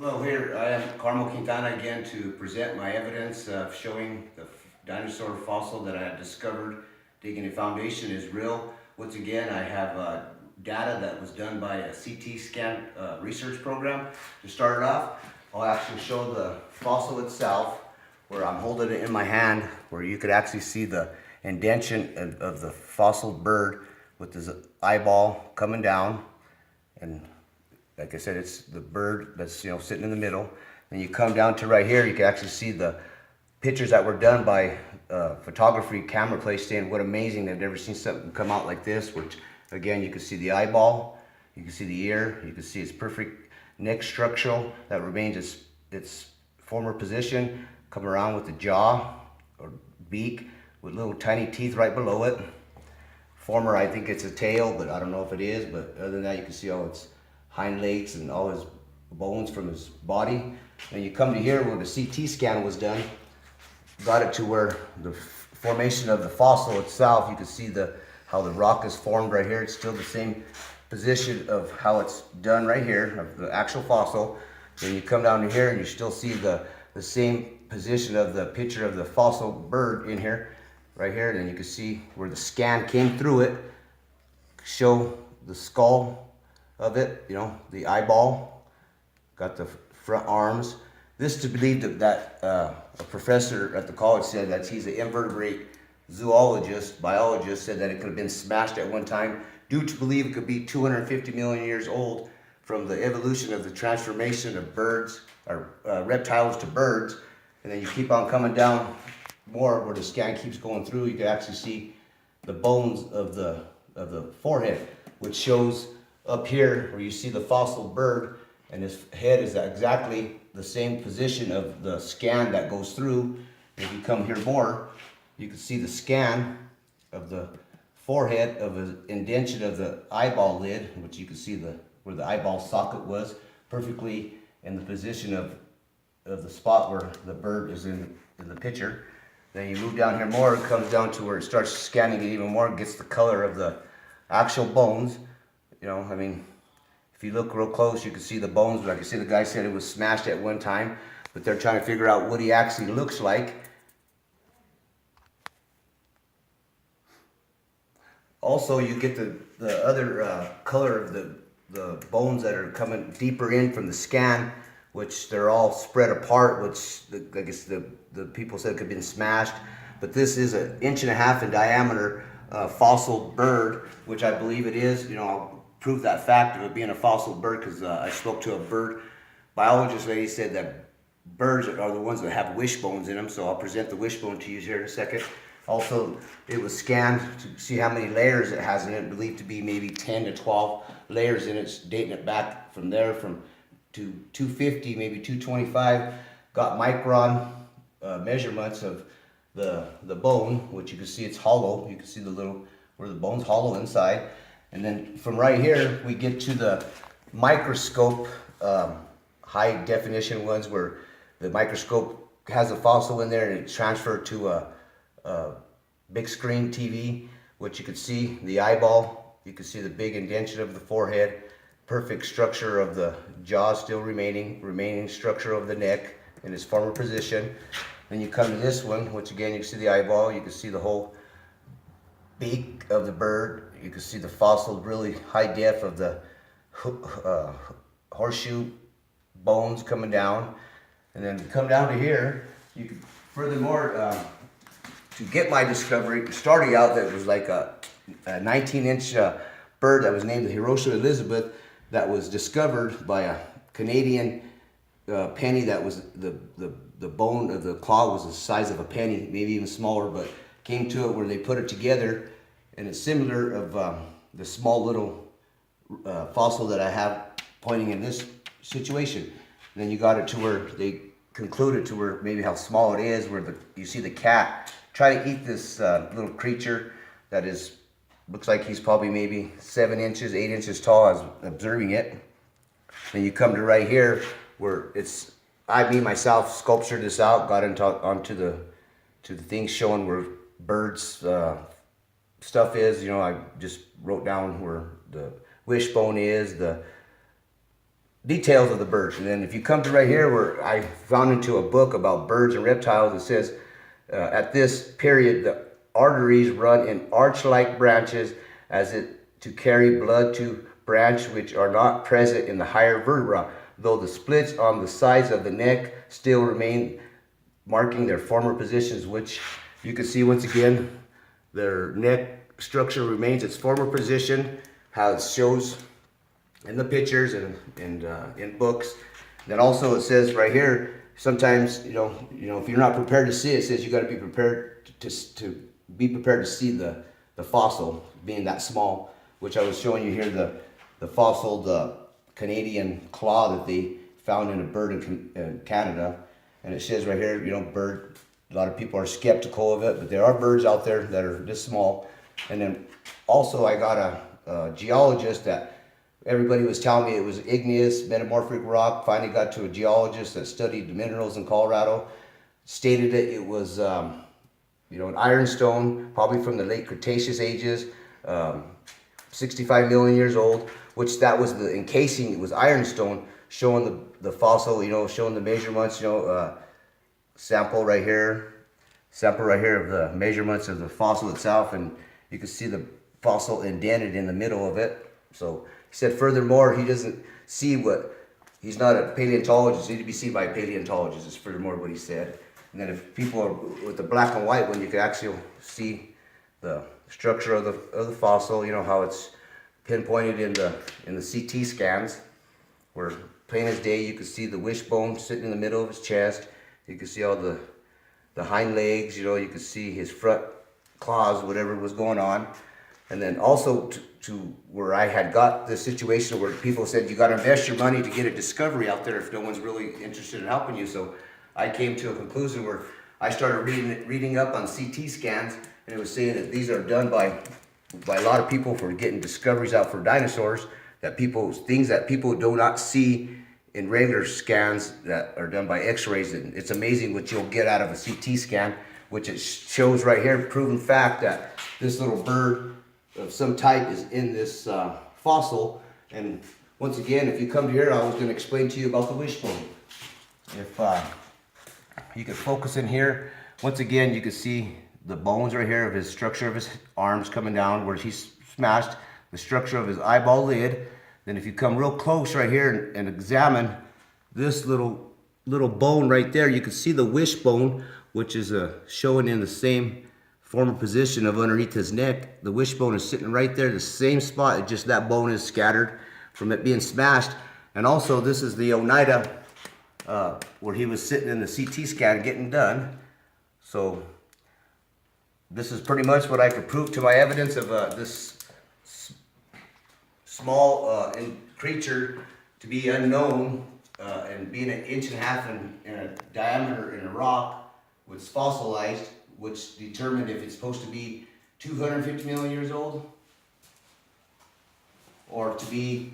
Hello, here I am, Carmel Quintana, again to present my evidence of showing the dinosaur fossil that I had discovered digging a foundation is real. Once again, I have data that was done by a CT scan research program. To start it off, I'll actually show the fossil itself, where I'm holding it in my hand, where you could actually see the indentation of the fossil bird with his eyeball coming down. And like I said, it's the bird that's sitting in the middle. Then you come down to right here, you can actually see the pictures that were done by photography camera place saying what amazing, they've never seen something come out like this, which again, you can see the eyeball, you can see the ear, you can see its perfect neck structural that remains its former position, come around with the jaw or beak with little tiny teeth right below it. Former, I think it's a tail, but I don't know if it is, but other than that, you can see all its hind legs and all his bones from his body. And you come to here where the CT scan was done, got it to where the formation of the fossil itself, you can see how the rock is formed right here. It's still the same position of how it's done right here, of the actual fossil. Then you come down to here and you still see the same position of the picture of the fossil bird in here, right here. And then you can see where the scan came through it, show the skull of it, the eyeball, got the front arms. This to believe that a professor at the college said that he's an invertebrate zoologist, biologist, said that it could have been smashed at one time, due to believe it could be 250 million years old from the evolution of the transformation of birds, or reptiles to birds. And then you keep on coming down more where the scan keeps going through, you can actually see the bones of the forehead, which shows up here where you see the fossil bird, and his head is exactly the same position of the scan that goes through. If you come here more, you can see the scan of the forehead of his indentation of the eyeball lid, which you can see where the eyeball socket was perfectly in the position of the spot where the bird is in the picture. Then you move down here more, it comes down to where it starts scanning it even more, gets the color of the actual bones. If you look real close, you can see the bones. Like I see, the guy said it was smashed at one time, but they're trying to figure out what he actually looks like. Also, you get the other color of the bones that are coming deeper in from the scan, which they're all spread apart, which I guess the people said could have been smashed. But this is 1.5 inches in diameter fossil bird, which I believe it is. I'll prove that fact of it being a fossil bird because I spoke to a bird biologist lady, said that birds are the ones that have wishbones in them. So I'll present the wishbone to you here in a second. Also, it was scanned to see how many layers it has in it, believed to be maybe 10 to 12 layers in it, dating it back from there to 250, maybe 225. Got micron measurements of the bone, which you can see it's hollow. You can see where the bone's hollow inside. And then from right here, we get to the microscope, high definition ones where the microscope has a fossil in there and it's transferred to a big screen TV, which you can see the eyeball, you can see the big indentation of the forehead, perfect structure of the jaw still remaining structure of the neck in its former position. Then you come to this one, which again, you can see the eyeball, you can see the whole beak of the bird, you can see the fossil really high def of the horseshoe bones coming down. And then come down to here, you can furthermore, to get my discovery, starting out that was like a 19-inch bird that was named the Hiroshima Elizabeth, that was discovered by a Canadian penny that was the bone of the claw was the size of a penny, maybe even smaller, but came to it where they put it together, and it's similar of the small little fossil that I have pointing in this situation. And then you got it to where they concluded to where maybe how small it is, where you see the cat try to eat this little creature that looks like he's probably maybe 7 inches, 8 inches tall. I was observing it. Then you come to right here where me myself sculptured this out, got onto the things showing where birds stuff is. I just wrote down where the wishbone is, the details of the birds. And then if you come to right here where I found into a book about birds and reptiles, it says at this period the arteries run in arch-like branches as it to carry blood to branch which are not present in the higher vertebra, though the splits on the sides of the neck still remain, marking their former positions, which you can see once again their neck structure remains its former position, how it shows in the pictures and in books. Then also it says right here, sometimes you know if you're not prepared to see it, it says you got to be prepared to be prepared to see the fossil being that small, which I was showing you here, the fossil, the Canadian claw that they found in a bird in Canada. And it says right here, bird, a lot of people are skeptical of it, but there are birds out there that are this small. And then also I got a geologist that everybody was telling me it was igneous metamorphic rock. Finally got to a geologist that studied the minerals in Colorado, stated it was an ironstone, probably from the late Cretaceous ages, 65 million years old, which that was the encasing, it was ironstone, showing the fossil, showing the measurements, sample right here of the measurements of the fossil itself, and you can see the fossil indented in the middle of it. So he said furthermore, he doesn't see he's not a paleontologist, he need to be seen by a paleontologist, is furthermore what he said. And then if people are with the black and white one, you can actually see the structure of the fossil, how it's pinpointed in the CT scans, where plain as day you can see the wishbone sitting in the middle of his chest. You can see all the hind legs, you can see his front claws, whatever was going on. And then also to where I had got the situation where people said you got to invest your money to get a discovery out there if no one's really interested in helping you. So I came to a conclusion where I started reading up on CT scans, and it was saying that these are done by a lot of people for getting discoveries out for dinosaurs, things that people do not see in regular scans that are done by x-rays. And it's amazing what you'll get out of a CT scan, which it shows right here, proven fact that this little bird of some type is in this fossil. And once again, if you come to here, I was going to explain to you about the wishbone. If you can focus in here, once again, you can see the bones right here of his structure of his arms coming down where he's smashed, the structure of his eyeball lid. Then if you come real close right here and examine this little bone right there, you can see the wishbone, which is showing in the same former position of underneath his neck. The wishbone is sitting right there, the same spot, it's just that bone is scattered from it being smashed. And also this is the Oneida where he was sitting in the CT scan getting done. So this is pretty much what I could prove to my evidence of this small creature to be unknown and being 1.5 inches in a diameter in a rock was fossilized, which determined if it's supposed to be 250 million years old or to be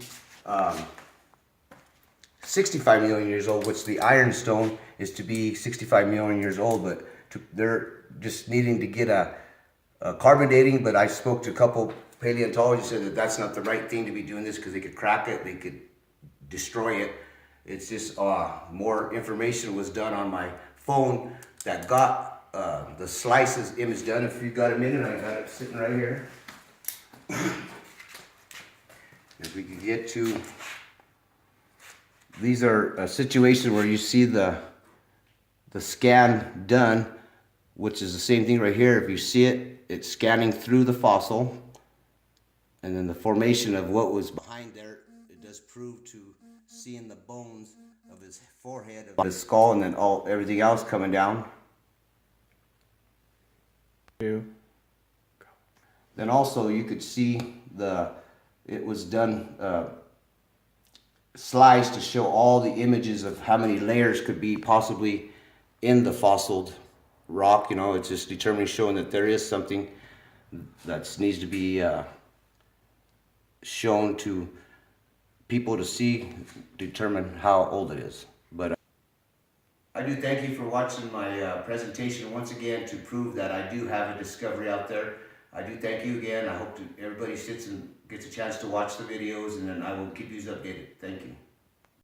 65 million years old, which the ironstone is to be 65 million years old, but they're just needing to get a carbon dating. But I spoke to a couple paleontologists said that that's not the right thing to be doing this because they could crack it, they could destroy it. It's just more information was done on my phone that got the slices image done. If you got a minute, I got it sitting right here. If we could get to, these are a situation where you see the scan done, which is the same thing right here. If you see it, it's scanning through the fossil, and then the formation of what was behind there, it does prove to seeing the bones of his forehead, of his skull, and then everything else coming down. Then also you could see it was done sliced to show all the images of how many layers could be possibly in the fossiled rock. It's just determining, showing that there is something that needs to be shown to people to see, determine how old it is. But I do thank you for watching my presentation once again to prove that I do have a discovery out there. I do thank you again. I hope everybody sits and gets a chance to watch the videos, and then I will keep you updated. Thank you.